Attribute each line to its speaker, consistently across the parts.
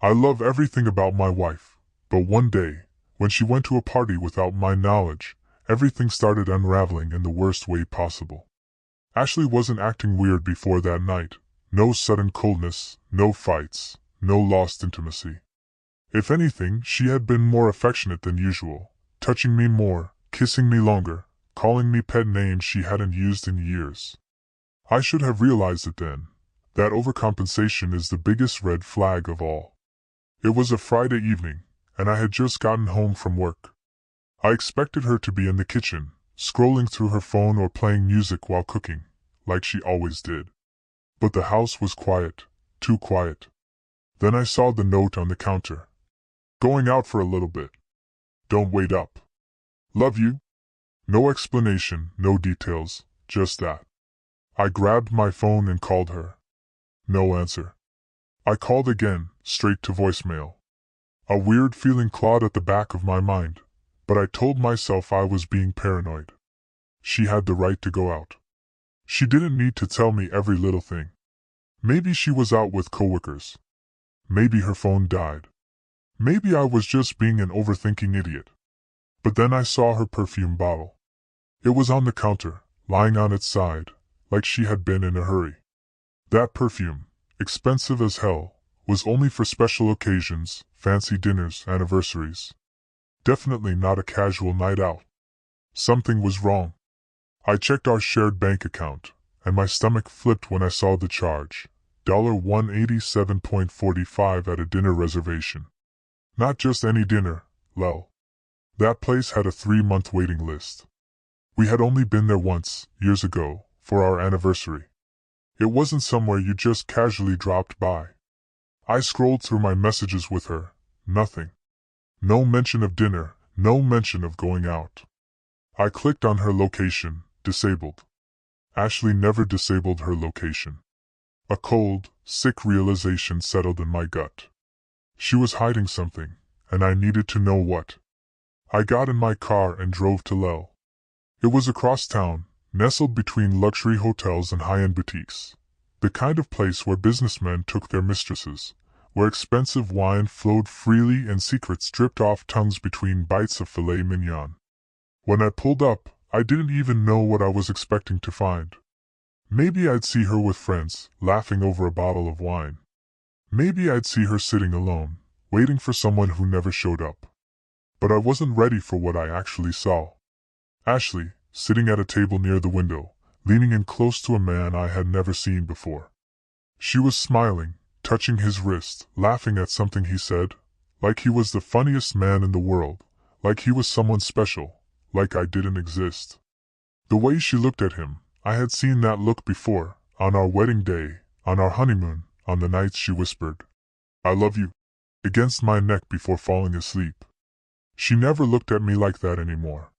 Speaker 1: I love everything about my wife, but one day, when she went to a party without my knowledge, everything started unraveling in the worst way possible. Ashley wasn't acting weird before that night. No sudden coldness, no fights, no lost intimacy. If anything, she had been more affectionate than usual, touching me more, kissing me longer, calling me pet names she hadn't used in years. I should have realized it then. That overcompensation is the biggest red flag of all. It was a Friday evening, and I had just gotten home from work. I expected her to be in the kitchen, scrolling through her phone or playing music while cooking, like she always did. But the house was quiet, too quiet. Then I saw the note on the counter. Going out for a little bit. Don't wait up. Love you. No explanation, no details, just that. I grabbed my phone and called her. No answer. I called again, straight to voicemail. A weird feeling clawed at the back of my mind, but I told myself I was being paranoid. She had the right to go out. She didn't need to tell me every little thing. Maybe she was out with coworkers. Maybe her phone died. Maybe I was just being an overthinking idiot. But then I saw her perfume bottle. It was on the counter, lying on its side, like she had been in a hurry. That perfume, expensive as hell, was only for special occasions, fancy dinners, anniversaries. Definitely not a casual night out. Something was wrong. I checked our shared bank account, and my stomach flipped when I saw the charge, $187.45 at a dinner reservation. Not just any dinner, lel. That place had a 3-month waiting list. We had only been there once, years ago, for our anniversary. It wasn't somewhere you just casually dropped by. I scrolled through my messages with her. Nothing. No mention of dinner, no mention of going out. I clicked on her location, disabled. Ashley never disabled her location. A cold, sick realization settled in my gut. She was hiding something, and I needed to know what. I got in my car and drove to Lel. It was across town, nestled between luxury hotels and high-end boutiques. The kind of place where businessmen took their mistresses, where expensive wine flowed freely and secrets dripped off tongues between bites of filet mignon. When I pulled up, I didn't even know what I was expecting to find. Maybe I'd see her with friends, laughing over a bottle of wine. Maybe I'd see her sitting alone, waiting for someone who never showed up. But I wasn't ready for what I actually saw. Ashley, sitting at a table near the window, leaning in close to a man I had never seen before. She was smiling, touching his wrist, laughing at something he said, like he was the funniest man in the world, like he was someone special, like I didn't exist. The way she looked at him, I had seen that look before, on our wedding day, on our honeymoon, on the nights she whispered, "I love you," against my neck before falling asleep. She never looked at me like that anymore.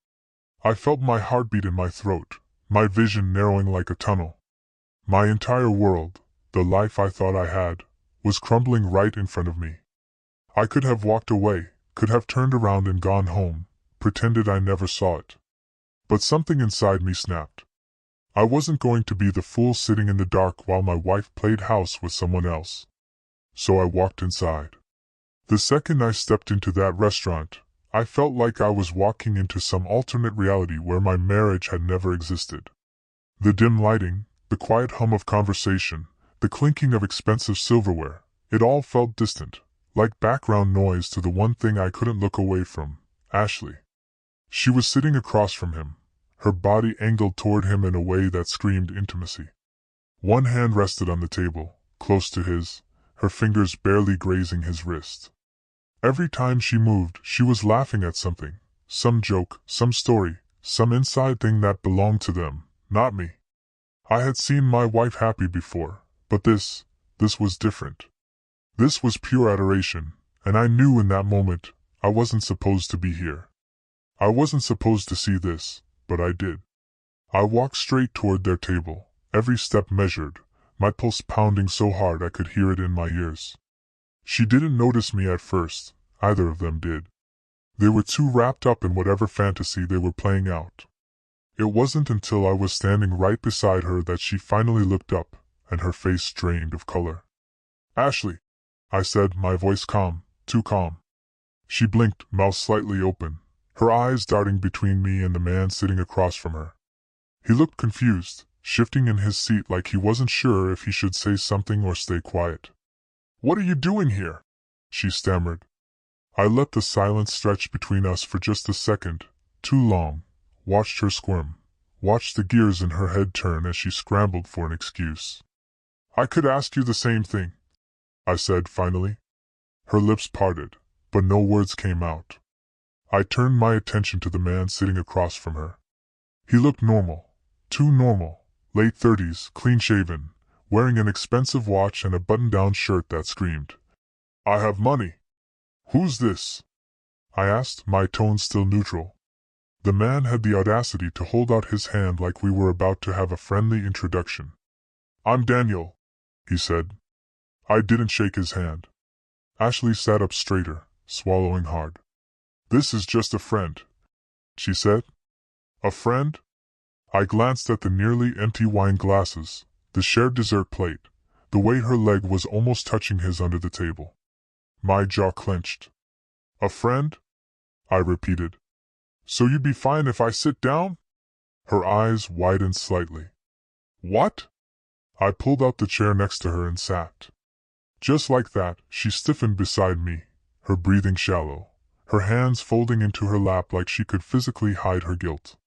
Speaker 1: I felt my heartbeat in my throat, my vision narrowing like a tunnel. My entire world, the life I thought I had, was crumbling right in front of me. I could have walked away, could have turned around and gone home, pretended I never saw it. But something inside me snapped. I wasn't going to be the fool sitting in the dark while my wife played house with someone else. So I walked inside. The second I stepped into that restaurant, I felt like I was walking into some alternate reality where my marriage had never existed. The dim lighting, the quiet hum of conversation, the clinking of expensive silverware, it all felt distant, like background noise to the one thing I couldn't look away from, Ashley. She was sitting across from him, her body angled toward him in a way that screamed intimacy. One hand rested on the table, close to his, her fingers barely grazing his wrist. Every time she moved, she was laughing at something, some joke, some story, some inside thing that belonged to them, not me. I had seen my wife happy before, but this was different. This was pure adoration, and I knew in that moment, I wasn't supposed to be here. I wasn't supposed to see this, but I did. I walked straight toward their table, every step measured, my pulse pounding so hard I could hear it in my ears. She didn't notice me at first, either of them did. They were too wrapped up in whatever fantasy they were playing out. It wasn't until I was standing right beside her that she finally looked up, and her face drained of color. "Ashley," I said, my voice calm, too calm. She blinked, mouth slightly open, her eyes darting between me and the man sitting across from her. He looked confused, shifting in his seat like he wasn't sure if he should say something or stay quiet. "What are you doing here?" she stammered. I let the silence stretch between us for just a second, too long, watched her squirm, watched the gears in her head turn as she scrambled for an excuse. "I could ask you the same thing," I said finally. Her lips parted, but no words came out. I turned my attention to the man sitting across from her. He looked normal, too normal, late 30s, clean-shaven, wearing an expensive watch and a button-down shirt that screamed, "I have money." "Who's this?" I asked, my tone still neutral. The man had the audacity to hold out his hand like we were about to have a friendly introduction. "I'm Daniel," he said. I didn't shake his hand. Ashley sat up straighter, swallowing hard. "This is just a friend," she said. "A friend?" I glanced at the nearly empty wine glasses, the shared dessert plate, the way her leg was almost touching his under the table. My jaw clenched. "A friend?" I repeated. "So you'd be fine if I sit down?" Her eyes widened slightly. "What?" I pulled out the chair next to her and sat. Just like that, she stiffened beside me, her breathing shallow, her hands folding into her lap like she could physically hide her guilt.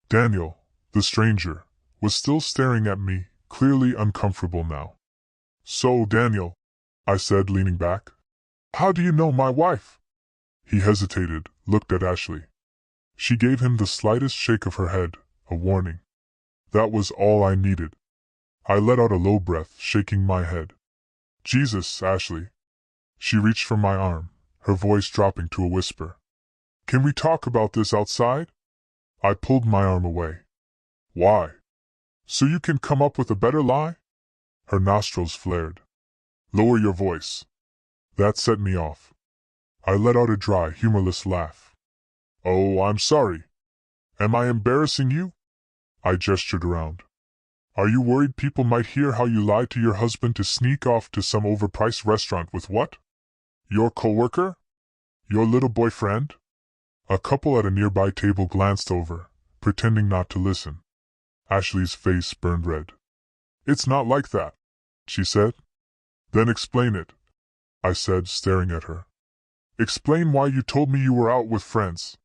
Speaker 1: Daniel, the stranger, was still staring at me, clearly uncomfortable now. "So, Daniel," I said, leaning back, "how do you know my wife?" He hesitated, looked at Ashley. She gave him the slightest shake of her head, a warning. That was all I needed. I let out a low breath, shaking my head. "Jesus, Ashley." She reached for my arm, her voice dropping to a whisper. "Can we talk about this outside?" I pulled my arm away. "Why? So you can come up with a better lie?" Her nostrils flared. "Lower your voice." That set me off. I let out a dry, humorless laugh. "Oh, I'm sorry. Am I embarrassing you?" I gestured around. "Are you worried people might hear how you lied to your husband to sneak off to some overpriced restaurant with what? Your coworker? Your little boyfriend?" A couple at a nearby table glanced over, pretending not to listen. Ashley's face burned red. "It's not like that," she said. "Then explain it," I said, staring at her. "Explain why you told me you were out with friends.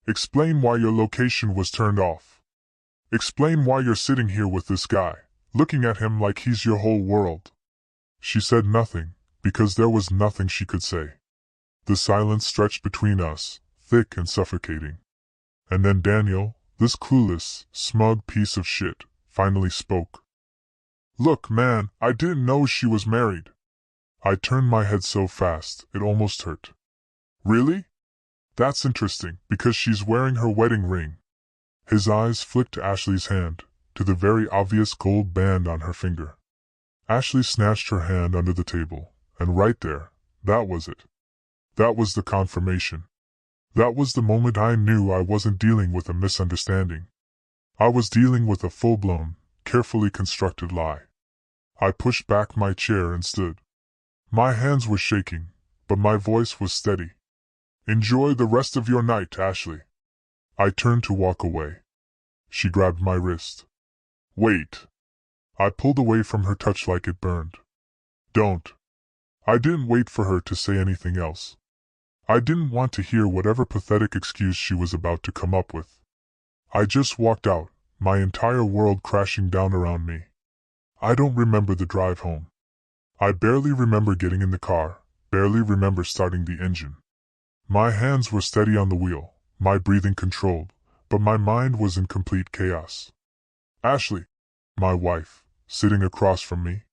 Speaker 1: Explain why your location was turned off. Explain why you're sitting here with this guy, looking at him like he's your whole world." She said nothing, because there was nothing she could say. The silence stretched between us, thick and suffocating. And then Daniel, this clueless, smug piece of shit, finally spoke. "Look, man, I didn't know she was married." I turned my head so fast, it almost hurt. "Really? That's interesting, because she's wearing her wedding ring." His eyes flicked to Ashley's hand, to the very obvious gold band on her finger. Ashley snatched her hand under the table, and right there, that was it. That was the confirmation. That was the moment I knew I wasn't dealing with a misunderstanding. I was dealing with a full-blown, carefully constructed lie. I pushed back my chair and stood. My hands were shaking, but my voice was steady. "Enjoy the rest of your night, Ashley." I turned to walk away. She grabbed my wrist. "Wait." I pulled away from her touch like it burned. "Don't." I didn't wait for her to say anything else. I didn't want to hear whatever pathetic excuse she was about to come up with. I just walked out, my entire world crashing down around me. I don't remember the drive home. I barely remember getting in the car, barely remember starting the engine. My hands were steady on the wheel, my breathing controlled, but my mind was in complete chaos. Ashley, my wife, sitting across from me.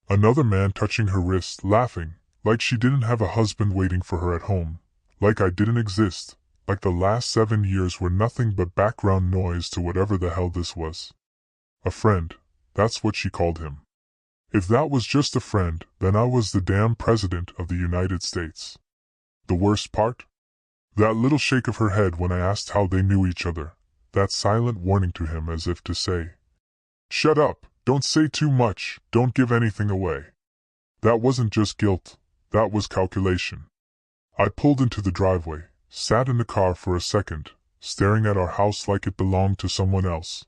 Speaker 1: Another man touching her wrist, laughing, like she didn't have a husband waiting for her at home, like I didn't exist, like the last 7 years were nothing but background noise to whatever the hell this was. A friend, that's what she called him. If that was just a friend, then I was the damn president of the United States. The worst part? That little shake of her head when I asked how they knew each other, that silent warning to him as if to say, "Shut up, don't say too much, don't give anything away." That wasn't just guilt, that was calculation. I pulled into the driveway, sat in the car for a second, staring at our house like it belonged to someone else.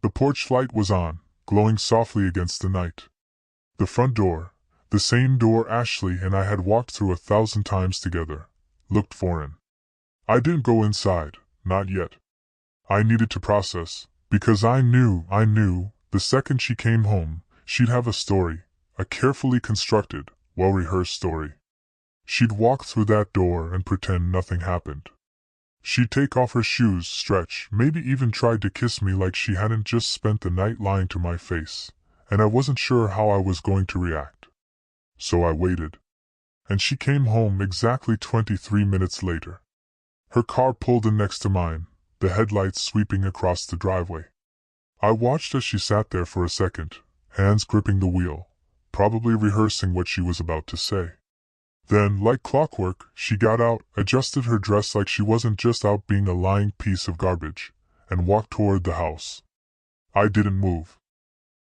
Speaker 1: The porch light was on, glowing softly against the night. The front door, the same door Ashley and I had walked through 1,000 times together, looked foreign. I didn't go inside, not yet. I needed to process, because I knew, the second she came home, she'd have a story, a carefully constructed, well-rehearsed story. She'd walk through that door and pretend nothing happened. She'd take off her shoes, stretch, maybe even tried to kiss me like she hadn't just spent the night lying to my face, and I wasn't sure how I was going to react. So I waited. And she came home exactly 23 minutes later. Her car pulled in next to mine, the headlights sweeping across the driveway. I watched as she sat there for a second, hands gripping the wheel, probably rehearsing what she was about to say. Then, like clockwork, she got out, adjusted her dress like she wasn't just out being a lying piece of garbage, and walked toward the house. I didn't move.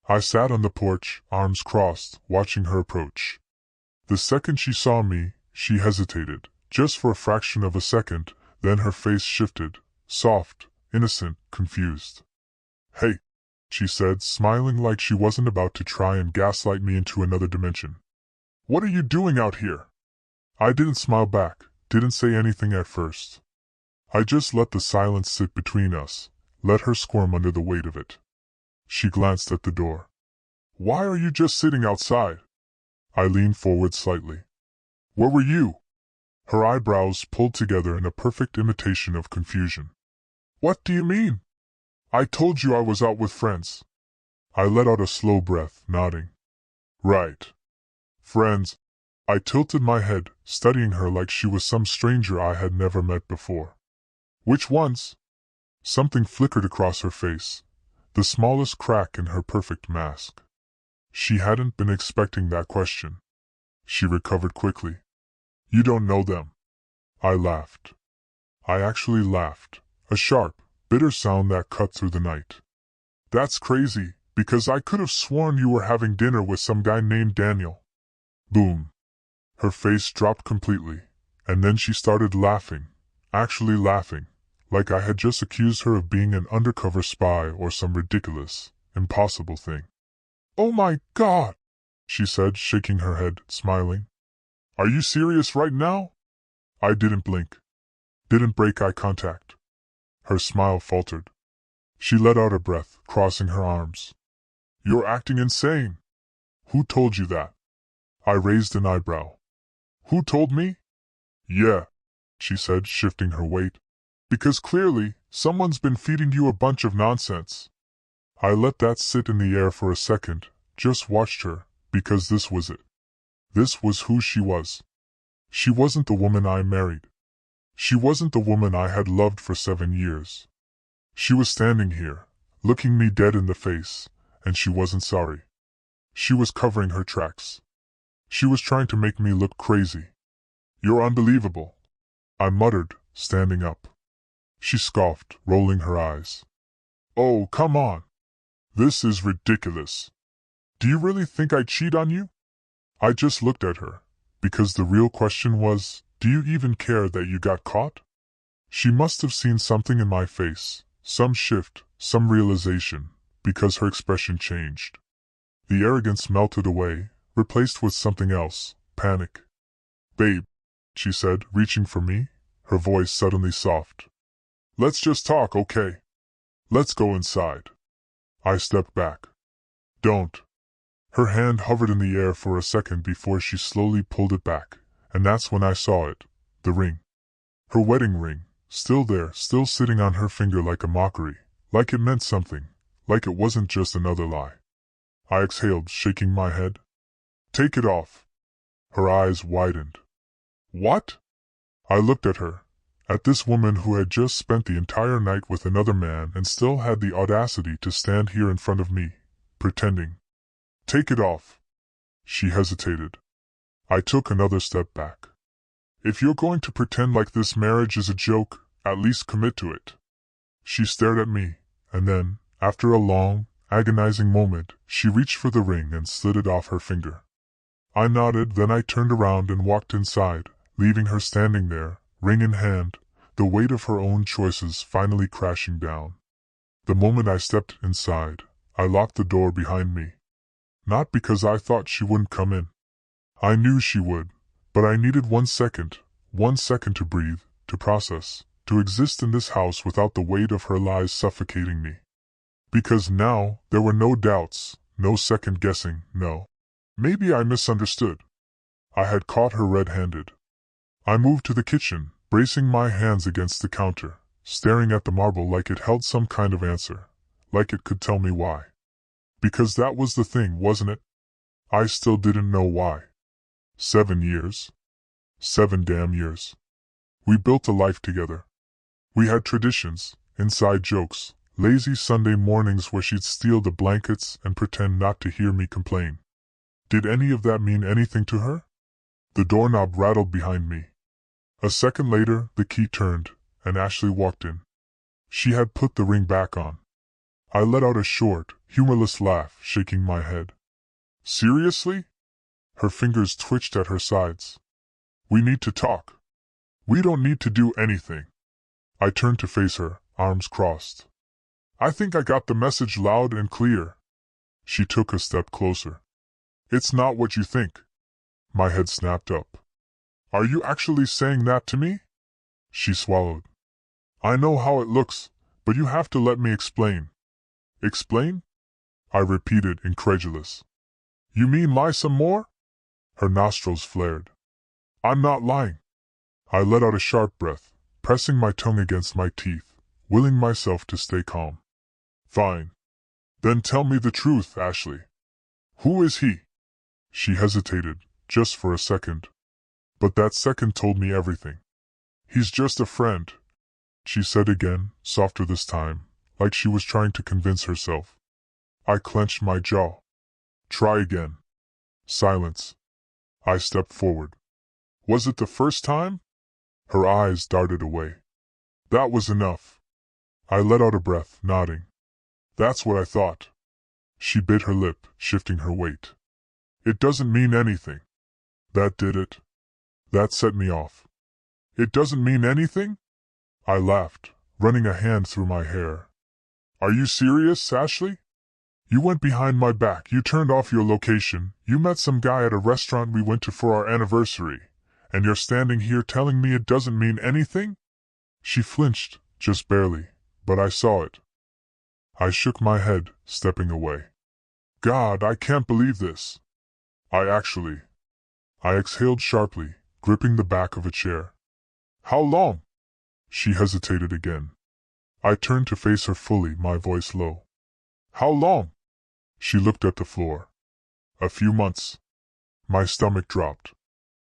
Speaker 1: I sat on the porch, arms crossed, watching her approach. The second she saw me, she hesitated, just for a fraction of a second, then her face shifted, soft, innocent, confused. "Hey," she said, smiling like she wasn't about to try and gaslight me into another dimension. "What are you doing out here?" I didn't smile back, didn't say anything at first. I just let the silence sit between us, let her squirm under the weight of it. She glanced at the door. "Why are you just sitting outside?" I leaned forward slightly. "Where were you?" Her eyebrows pulled together in a perfect imitation of confusion. "What do you mean?" "I told you I was out with friends." I let out a slow breath, nodding. "Right. Friends." I tilted my head, studying her like she was some stranger I had never met before. "Which ones?" Something flickered across her face, the smallest crack in her perfect mask. She hadn't been expecting that question. She recovered quickly. "You don't know them." I laughed. I actually laughed, a sharp, bitter sound that cut through the night. "That's crazy, because I could have sworn you were having dinner with some guy named Daniel." Boom. Her face dropped completely, and then she started laughing, actually laughing, like I had just accused her of being an undercover spy or some ridiculous, impossible thing. "Oh my God," she said, shaking her head, smiling. "Are you serious right now?" I didn't blink. Didn't break eye contact. Her smile faltered. She let out a breath, crossing her arms. "You're acting insane." "Who told you that?" I raised an eyebrow. "Who told me?" "Yeah," she said, shifting her weight. "Because clearly, someone's been feeding you a bunch of nonsense." I let that sit in the air for a second, just watched her, because this was it. This was who she was. She wasn't the woman I married. She wasn't the woman I had loved for 7 years. She was standing here, looking me dead in the face, and she wasn't sorry. She was covering her tracks. She was trying to make me look crazy. "You're unbelievable," I muttered, standing up. She scoffed, rolling her eyes. "Oh, come on. This is ridiculous. Do you really think I'd cheat on you?" I just looked at her, because the real question was, do you even care that you got caught? She must have seen something in my face, some shift, some realization, because her expression changed. The arrogance melted away, replaced with something else, panic. "Babe," she said, reaching for me, her voice suddenly soft. "Let's just talk, okay? Let's go inside." I stepped back. "Don't." Her hand hovered in the air for a second before she slowly pulled it back, and that's when I saw it, the ring. Her wedding ring, still there, still sitting on her finger like a mockery, like it meant something, like it wasn't just another lie. I exhaled, shaking my head. "Take it off." Her eyes widened. "What?" I looked at her, at this woman who had just spent the entire night with another man and still had the audacity to stand here in front of me, pretending. "Take it off." She hesitated. I took another step back. "If you're going to pretend like this marriage is a joke, at least commit to it." She stared at me, and then, after a long, agonizing moment, she reached for the ring and slid it off her finger. I nodded, then I turned around and walked inside, leaving her standing there, ring in hand, the weight of her own choices finally crashing down. The moment I stepped inside, I locked the door behind me. Not because I thought she wouldn't come in. I knew she would, but I needed 1 second to breathe, to process, to exist in this house without the weight of her lies suffocating me. Because now, there were no doubts, no second guessing, no. Maybe I misunderstood. I had caught her red-handed. I moved to the kitchen, bracing my hands against the counter, staring at the marble like it held some kind of answer, like it could tell me why. Because that was the thing, wasn't it? I still didn't know why. 7 years. 7 damn years. We built a life together. We had traditions, inside jokes, lazy Sunday mornings where she'd steal the blankets and pretend not to hear me complain. Did any of that mean anything to her? The doorknob rattled behind me. A second later, the key turned, and Ashley walked in. She had put the ring back on. I let out a short, humorless laugh, shaking my head. Seriously? Her fingers twitched at her sides. We need to talk. We don't need to do anything. I turned to face her, arms crossed. I think I got the message loud and clear. She took a step closer. It's not what you think. My head snapped up. Are you actually saying that to me? She swallowed. I know how it looks, but you have to let me explain. Explain? I repeated, incredulous. You mean lie some more? Her nostrils flared. I'm not lying. I let out a sharp breath, pressing my tongue against my teeth, willing myself to stay calm. Fine. Then tell me the truth, Ashley. Who is he? She hesitated, just for a second. But that second told me everything. He's just a friend, she said again, softer this time, like she was trying to convince herself. I clenched my jaw. Try again. Silence. I stepped forward. Was it the first time? Her eyes darted away. That was enough. I let out a breath, nodding. That's what I thought. She bit her lip, shifting her weight. It doesn't mean anything. That did it. That set me off. It doesn't mean anything? I laughed, running a hand through my hair. Are you serious, Ashley? You went behind my back, you turned off your location, you met some guy at a restaurant we went to for our anniversary, and you're standing here telling me it doesn't mean anything? She flinched, just barely, but I saw it. I shook my head, stepping away. God, I can't believe this. I exhaled sharply, gripping the back of a chair. How long? She hesitated again. I turned to face her fully, my voice low. How long? She looked at the floor. A few months. My stomach dropped.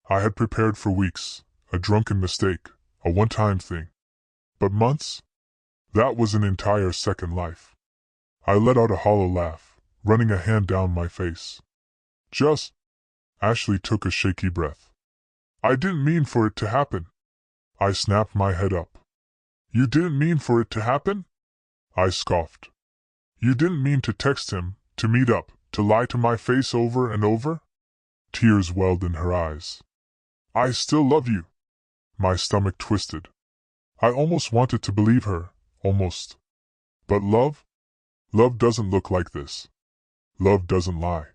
Speaker 1: I had prepared for weeks, a drunken mistake, a one-time thing. But months? That was an entire second life. I let out a hollow laugh, running a hand down my face. Just... Ashley took a shaky breath. I didn't mean for it to happen. I snapped my head up. You didn't mean for it to happen? I scoffed. You didn't mean to text him, to meet up, to lie to my face over and over? Tears welled in her eyes. I still love you. My stomach twisted. I almost wanted to believe her, almost. But love? Love doesn't look like this. Love doesn't lie.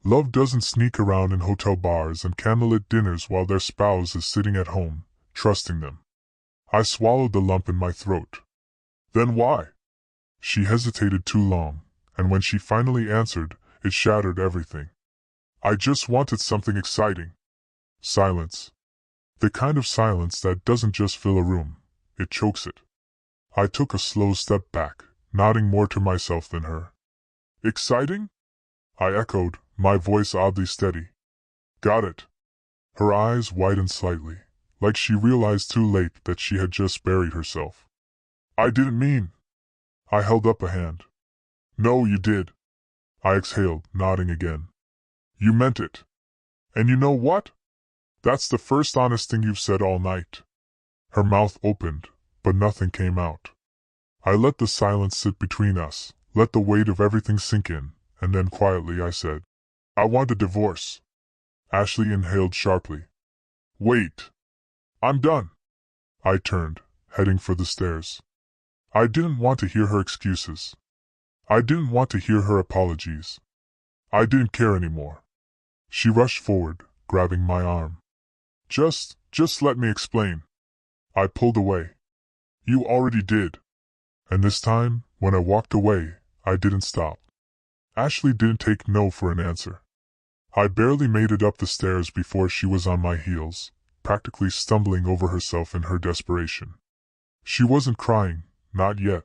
Speaker 1: Love doesn't sneak around in hotel bars and candlelit dinners while their spouse is sitting at home, trusting them. I swallowed the lump in my throat. Then why? She hesitated too long, and when she finally answered, it shattered everything. I just wanted something exciting. Silence. The kind of silence that doesn't just fill a room, it chokes it. I took a slow step back, nodding more to myself than her. Exciting? I echoed, my voice oddly steady. Got it. Her eyes widened slightly, like she realized too late that she had just buried herself. I didn't mean. I held up a hand. No, you did. I exhaled, nodding again. You meant it. And you know what? That's the first honest thing you've said all night. Her mouth opened, but nothing came out. I let the silence sit between us, let the weight of everything sink in, and then quietly I said, I want a divorce. Ashley inhaled sharply. Wait. I'm done. I turned, heading for the stairs. I didn't want to hear her excuses. I didn't want to hear her apologies. I didn't care anymore. She rushed forward, grabbing my arm. Just let me explain. I pulled away. You already did. And this time, when I walked away, I didn't stop. Ashley didn't take no for an answer. I barely made it up the stairs before she was on my heels, practically stumbling over herself in her desperation. She wasn't crying, not yet.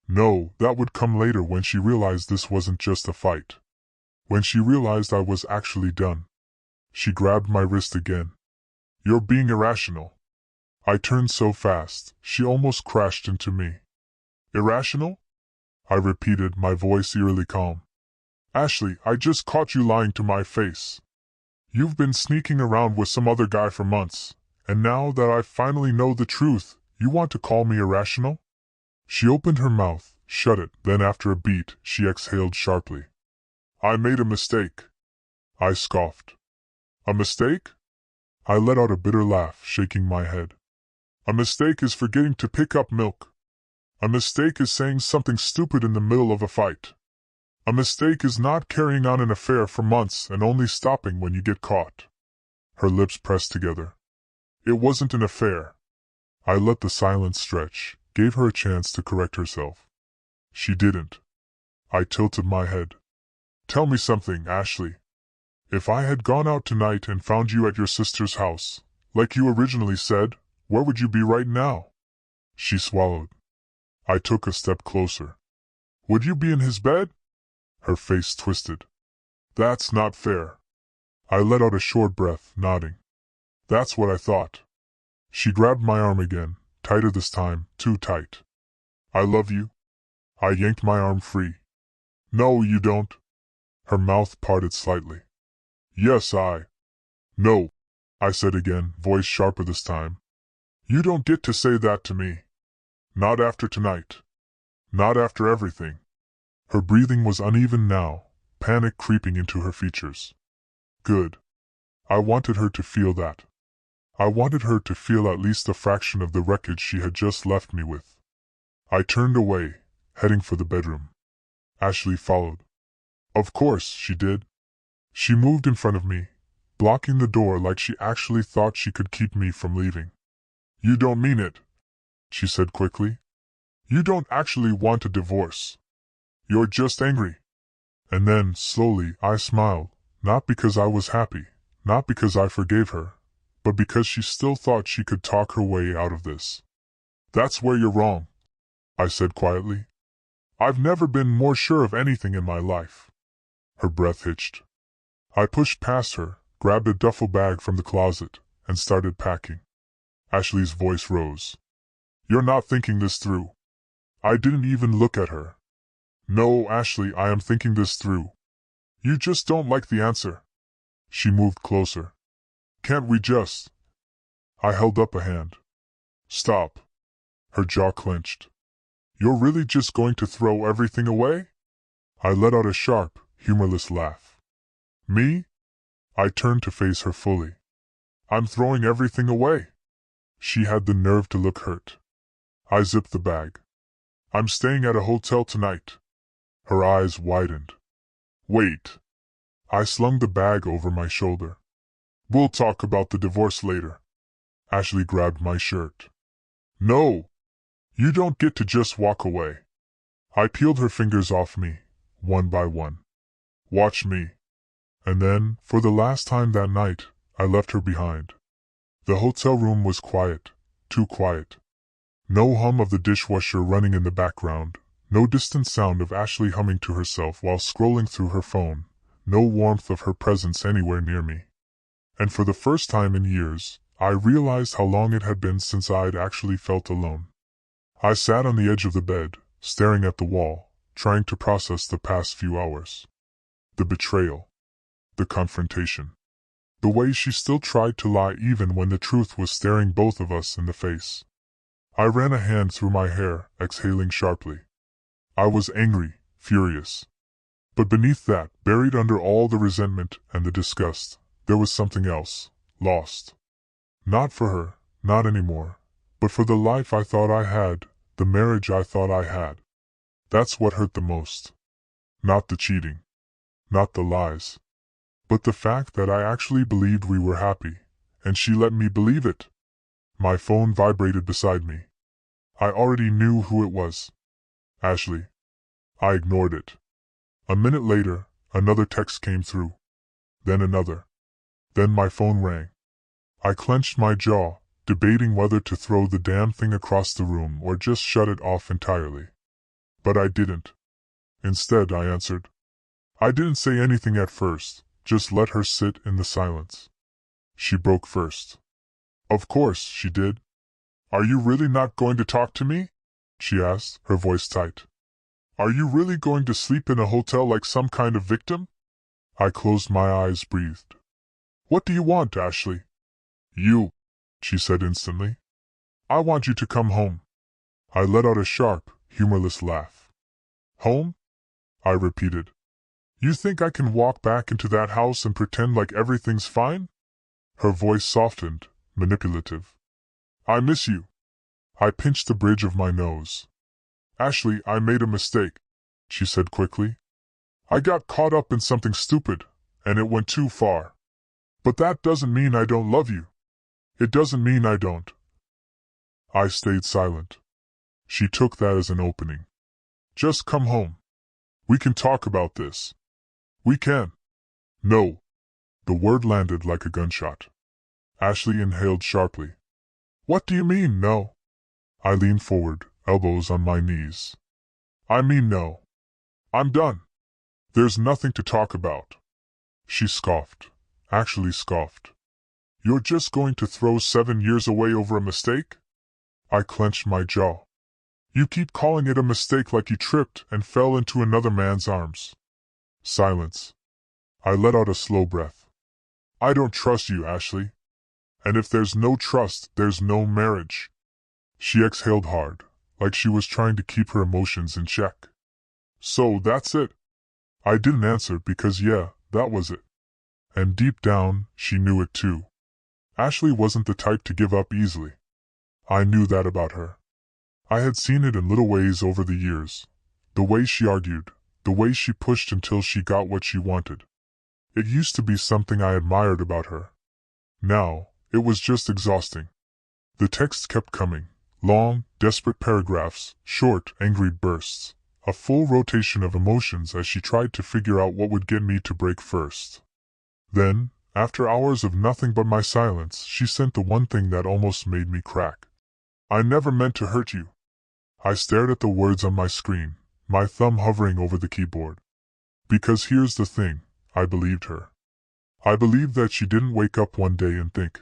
Speaker 1: No, that would come later when she realized this wasn't just a fight. When she realized I was actually done. She grabbed my wrist again. You're being irrational. I turned so fast, she almost crashed into me. Irrational? I repeated, my voice eerily calm. Ashley, I just caught you lying to my face. You've been sneaking around with some other guy for months, and now that I finally know the truth, you want to call me irrational? She opened her mouth, shut it, then after a beat, she exhaled sharply. I made a mistake. I scoffed. A mistake? I let out a bitter laugh, shaking my head. A mistake is forgetting to pick up milk. A mistake is saying something stupid in the middle of a fight. A mistake is not carrying on an affair for months and only stopping when you get caught. Her lips pressed together. It wasn't an affair. I let the silence stretch, gave her a chance to correct herself. She didn't. I tilted my head. Tell me something, Ashley. If I had gone out tonight and found you at your sister's house, like you originally said, where would you be right now? She swallowed. I took a step closer. Would you be in his bed? Her face twisted. That's not fair. I let out a short breath, nodding. That's what I thought. She grabbed my arm again, tighter this time, too tight. I love you. I yanked my arm free. No, you don't. Her mouth parted slightly. Yes, No, I said again, voice sharper this time. You don't get to say that to me. Not after tonight. Not after everything. Her breathing was uneven now, panic creeping into her features. Good. I wanted her to feel that. I wanted her to feel at least a fraction of the wreckage she had just left me with. I turned away, heading for the bedroom. Ashley followed. Of course she did. She moved in front of me, blocking the door like she actually thought she could keep me from leaving. You don't mean it, she said quickly. You don't actually want a divorce. You're just angry. And then, slowly, I smiled, not because I was happy, not because I forgave her, but because she still thought she could talk her way out of this. That's where you're wrong, I said quietly. I've never been more sure of anything in my life. Her breath hitched. I pushed past her, grabbed a duffel bag from the closet, and started packing. Ashley's voice rose. You're not thinking this through. I didn't even look at her. No, Ashley, I am thinking this through. You just don't like the answer. She moved closer. Can't we just? I held up a hand. Stop. Her jaw clenched. You're really just going to throw everything away? I let out a sharp, humorless laugh. Me? I turned to face her fully. I'm throwing everything away. She had the nerve to look hurt. I zipped the bag. I'm staying at a hotel tonight. Her eyes widened. Wait. I slung the bag over my shoulder. We'll talk about the divorce later. Ashley grabbed my shirt. No. You don't get to just walk away. I peeled her fingers off me, one by one. Watch me. And then, for the last time that night, I left her behind. The hotel room was quiet, too quiet. No hum of the dishwasher running in the background, no distant sound of Ashley humming to herself while scrolling through her phone, no warmth of her presence anywhere near me. And for the first time in years, I realized how long it had been since I'd actually felt alone. I sat on the edge of the bed, staring at the wall, trying to process the past few hours. The betrayal. The confrontation. The way she still tried to lie even when the truth was staring both of us in the face. I ran a hand through my hair, exhaling sharply. I was angry, furious. But beneath that, buried under all the resentment and the disgust, There was something else. Lost. Not for her, not anymore, but for the life I thought I had, the marriage I thought I had. That's what hurt the most. Not the cheating. Not the lies. But the fact that I actually believed we were happy, and she let me believe it. My phone vibrated beside me. I already knew who it was. Ashley. I ignored it. A minute later, another text came through. Then another. Then my phone rang. I clenched my jaw, debating whether to throw the damn thing across the room or just shut it off entirely. But I didn't. Instead, I answered. I didn't say anything at first, just let her sit in the silence. She broke first. Of course, she did. Are you really not going to talk to me? She asked, her voice tight. Are you really going to sleep in a hotel like some kind of victim? I closed my eyes, breathed. What do you want, Ashley? You, she said instantly. I want you to come home. I let out a sharp, humorless laugh. Home? I repeated. You think I can walk back into that house and pretend like everything's fine? Her voice softened, manipulative. I miss you. I pinched the bridge of my nose. Ashley, I made a mistake, she said quickly. I got caught up in something stupid, and it went too far. But that doesn't mean I don't love you. It doesn't mean I don't. I stayed silent. She took that as an opening. Just come home. We can talk about this. We can. No. The word landed like a gunshot. Ashley inhaled sharply. What do you mean, no? I leaned forward, elbows on my knees. I mean no. I'm done. There's nothing to talk about. She scoffed. Actually scoffed. You're just going to throw 7 years away over a mistake? I clenched my jaw. You keep calling it a mistake like you tripped and fell into another man's arms. Silence. I let out a slow breath. I don't trust you, Ashley. And if there's no trust, there's no marriage. She exhaled hard, like she was trying to keep her emotions in check. So that's it. I didn't answer because yeah, that was it. And deep down, she knew it too. Ashley wasn't the type to give up easily. I knew that about her. I had seen it in little ways over the years. The way she argued, the way she pushed until she got what she wanted. It used to be something I admired about her. Now, it was just exhausting. The texts kept coming. Long, desperate paragraphs, short, angry bursts. A full rotation of emotions as she tried to figure out what would get me to break first. Then, after hours of nothing but my silence, she sent the one thing that almost made me crack. I never meant to hurt you. I stared at the words on my screen, my thumb hovering over the keyboard. Because here's the thing, I believed her. I believed that she didn't wake up one day and think,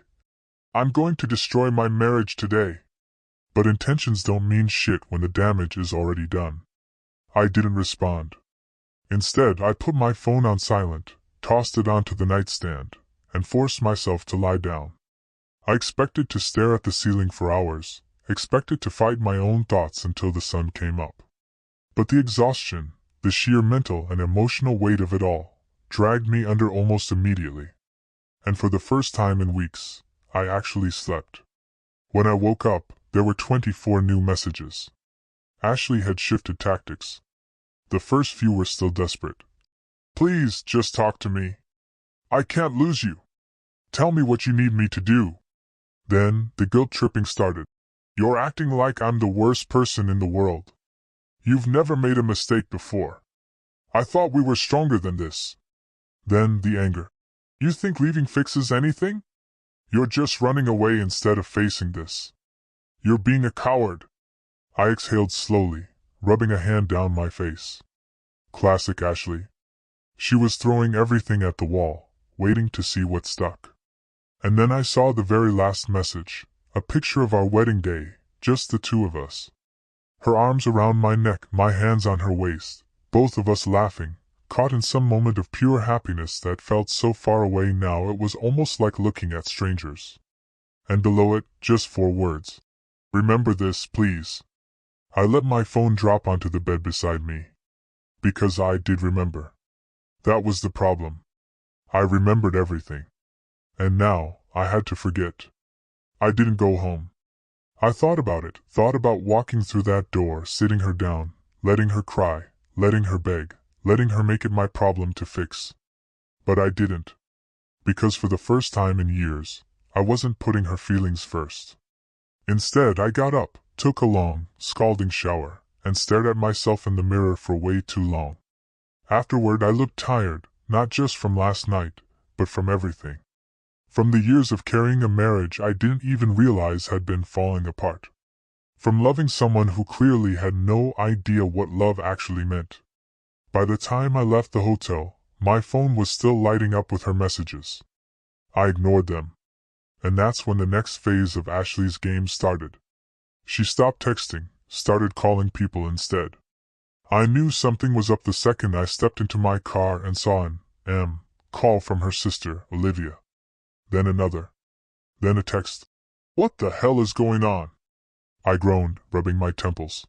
Speaker 1: I'm going to destroy my marriage today. But intentions don't mean shit when the damage is already done. I didn't respond. Instead, I put my phone on silent, tossed it onto the nightstand, and forced myself to lie down. I expected to stare at the ceiling for hours, expected to fight my own thoughts until the sun came up. But the exhaustion, the sheer mental and emotional weight of it all, dragged me under almost immediately. And for the first time in weeks, I actually slept. When I woke up, there were 24 new messages. Ashley had shifted tactics. The first few were still desperate. Please, just talk to me. I can't lose you. Tell me what you need me to do. Then, the guilt-tripping started. You're acting like I'm the worst person in the world. You've never made a mistake before. I thought we were stronger than this. Then, the anger. You think leaving fixes anything? You're just running away instead of facing this. You're being a coward. I exhaled slowly, rubbing a hand down my face. Classic Ashley. She was throwing everything at the wall, waiting to see what stuck. And then I saw the very last message, a picture of our wedding day, just the two of us. Her arms around my neck, my hands on her waist, both of us laughing, caught in some moment of pure happiness that felt so far away now it was almost like looking at strangers. And below it, just 4 words. Remember this, please. I let my phone drop onto the bed beside me. Because I did remember. That was the problem. I remembered everything. And now, I had to forget. I didn't go home. I thought about it, thought about walking through that door, sitting her down, letting her cry, letting her beg, letting her make it my problem to fix. But I didn't. Because for the first time in years, I wasn't putting her feelings first. Instead, I got up, took a long, scalding shower, and stared at myself in the mirror for way too long. Afterward, I looked tired, not just from last night, but from everything. From the years of carrying a marriage I didn't even realize had been falling apart. From loving someone who clearly had no idea what love actually meant. By the time I left the hotel, my phone was still lighting up with her messages. I ignored them. And that's when the next phase of Ashley's game started. She stopped texting, started calling people instead. I knew something was up the second I stepped into my car and saw an call from her sister, Olivia. Then another. Then a text. What the hell is going on? I groaned, rubbing my temples.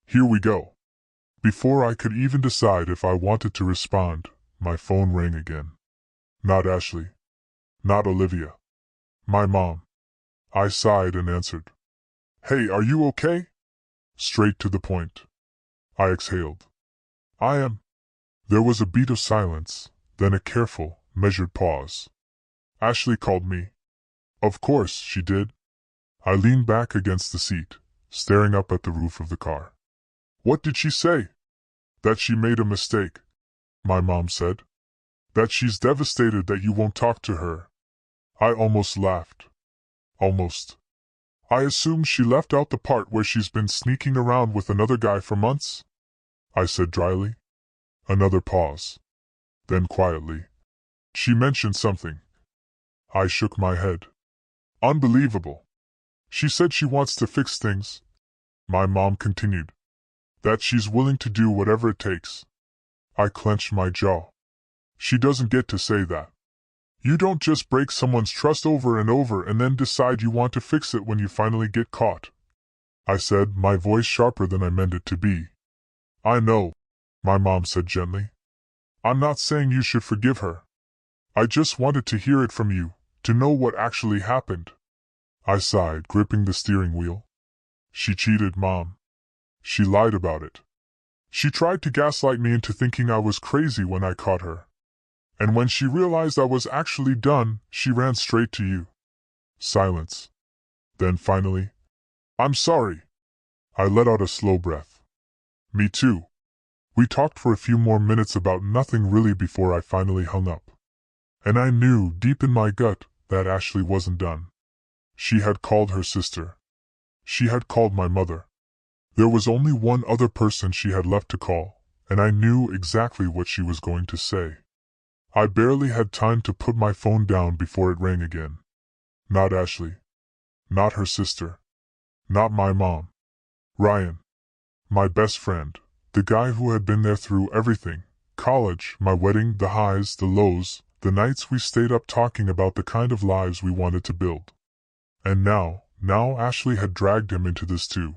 Speaker 1: Here we go. Before I could even decide if I wanted to respond, my phone rang again. Not Ashley. Not Olivia. My mom. I sighed and answered. Hey, are you okay? Straight to the point. I exhaled. I am. There was a beat of silence, then a careful, measured pause. Ashley called me. Of course, she did. I leaned back against the seat, staring up at the roof of the car. What did she say? That she made a mistake, my mom said. That she's devastated that you won't talk to her. I almost laughed. Almost. I assume she left out the part where she's been sneaking around with another guy for months? I said dryly. Another pause. Then quietly. She mentioned something. I shook my head. Unbelievable. She said she wants to fix things. My mom continued. That she's willing to do whatever it takes. I clenched my jaw. She doesn't get to say that. You don't just break someone's trust over and over and then decide you want to fix it when you finally get caught. I said, my voice sharper than I meant it to be. I know, my mom said gently. I'm not saying you should forgive her. I just wanted to hear it from you, to know what actually happened. I sighed, gripping the steering wheel. She cheated, Mom. She lied about it. She tried to gaslight me into thinking I was crazy when I caught her. And when she realized I was actually done, she ran straight to you. Silence. Then finally, I'm sorry. I let out a slow breath. Me too. We talked for a few more minutes about nothing really before I finally hung up. And I knew, deep in my gut, that Ashley wasn't done. She had called her sister. She had called my mother. There was only one other person she had left to call, and I knew exactly what she was going to say. I barely had time to put my phone down before it rang again. Not Ashley. Not her sister. Not my mom. Ryan. My best friend. The guy who had been there through everything. College, my wedding, the highs, the lows, the nights we stayed up talking about the kind of lives we wanted to build. And now Ashley had dragged him into this too.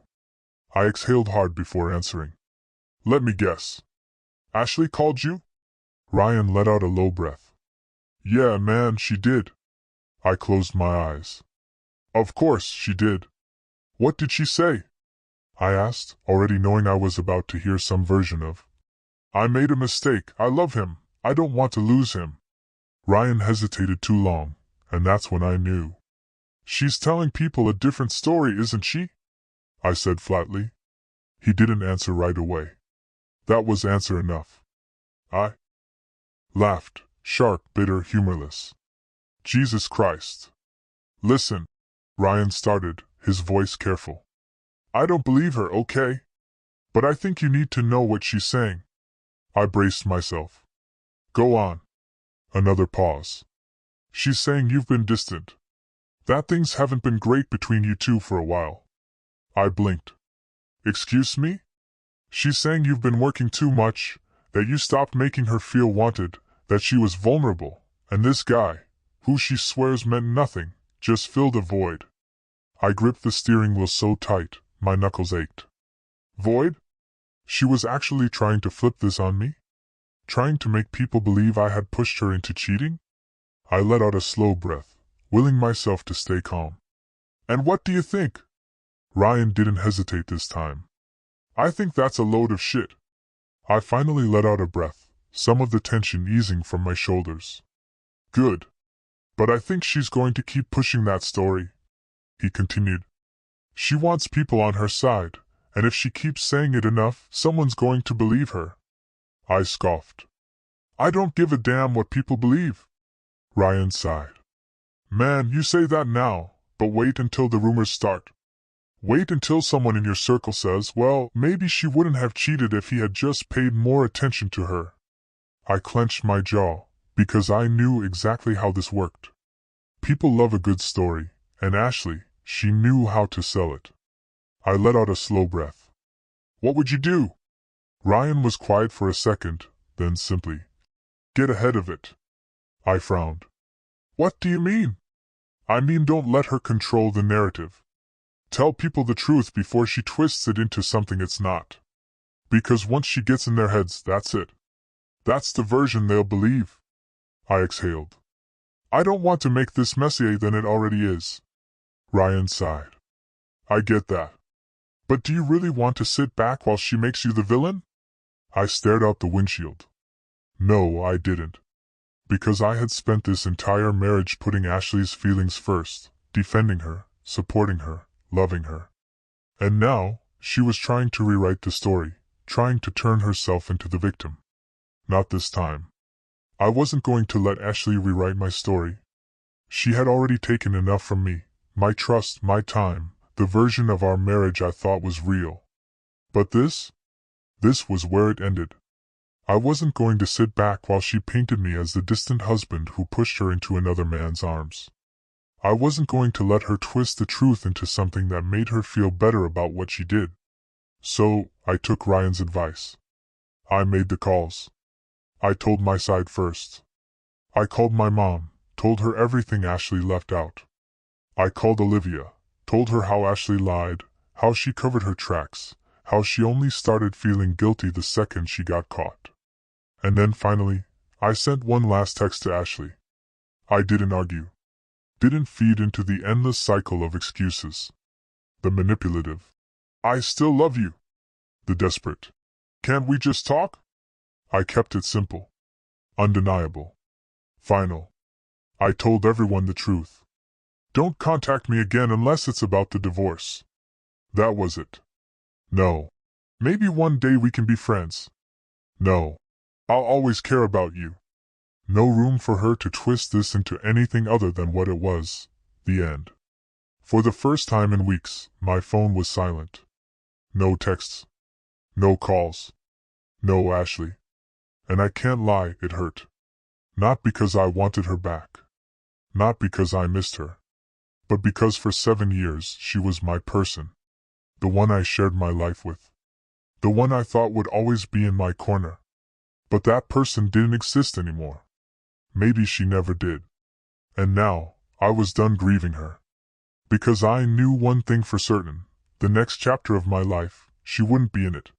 Speaker 1: I exhaled hard before answering. Let me guess. Ashley called you? Ryan let out a low breath. Yeah, man, she did. I closed my eyes. Of course, she did. What did she say? I asked, already knowing I was about to hear some version of, I made a mistake, I love him, I don't want to lose him. Ryan hesitated too long, and that's when I knew. She's telling people a different story, isn't she? I said flatly. He didn't answer right away. That was answer enough. I laughed, sharp, bitter, humorless. Jesus Christ. Listen, Ryan started, his voice careful. I don't believe her, okay? But I think you need to know what she's saying. I braced myself. Go on. Another pause. She's saying you've been distant. That things haven't been great between you two for a while. I blinked. Excuse me? She's saying you've been working too much, that you stopped making her feel wanted, that she was vulnerable, and this guy, who she swears meant nothing, just filled a void. I gripped the steering wheel so tight, my knuckles ached. Void? She was actually trying to flip this on me? Trying to make people believe I had pushed her into cheating? I let out a slow breath, willing myself to stay calm. And what do you think? Ryan didn't hesitate this time. I think that's a load of shit. I finally let out a breath, some of the tension easing from my shoulders. Good. But I think she's going to keep pushing that story, he continued. She wants people on her side, and if she keeps saying it enough, someone's going to believe her. I scoffed. I don't give a damn what people believe. Ryan sighed. Man, you say that now, but wait until the rumors start. Wait until someone in your circle says, well, maybe she wouldn't have cheated if he had just paid more attention to her. I clenched my jaw, because I knew exactly how this worked. People love a good story, and Ashley, she knew how to sell it. I let out a slow breath. What would you do? Ryan was quiet for a second, then simply, get ahead of it. I frowned. What do you mean? I mean, don't let her control the narrative. Tell people the truth before she twists it into something it's not. Because once she gets in their heads, that's it. That's the version they'll believe. I exhaled. I don't want to make this messier than it already is. Ryan sighed. I get that. But do you really want to sit back while she makes you the villain? I stared out the windshield. No, I didn't. Because I had spent this entire marriage putting Ashley's feelings first, defending her, supporting her, loving her. And now, she was trying to rewrite the story, trying to turn herself into the victim. Not this time. I wasn't going to let Ashley rewrite my story. She had already taken enough from me, my trust, my time, the version of our marriage I thought was real. But this was where it ended. I wasn't going to sit back while she painted me as the distant husband who pushed her into another man's arms. I wasn't going to let her twist the truth into something that made her feel better about what she did. So, I took Ryan's advice. I made the calls. I told my side first. I called my mom, told her everything Ashley left out. I called Olivia, told her how Ashley lied, how she covered her tracks, how she only started feeling guilty the second she got caught. And then finally, I sent one last text to Ashley. I didn't argue. Didn't feed into the endless cycle of excuses. The manipulative, I still love you. The desperate, can't we just talk? I kept it simple. Undeniable. Final. I told everyone the truth. Don't contact me again unless it's about the divorce. That was it. No. Maybe one day we can be friends. No. I'll always care about you. No room for her to twist this into anything other than what it was, the end. For the first time in weeks, my phone was silent. No texts. No calls. No Ashley. And I can't lie, it hurt. Not because I wanted her back. Not because I missed her. But because for 7 years she was my person. The one I shared my life with. The one I thought would always be in my corner. But that person didn't exist anymore. Maybe she never did. And now, I was done grieving her. Because I knew one thing for certain, the next chapter of my life, she wouldn't be in it.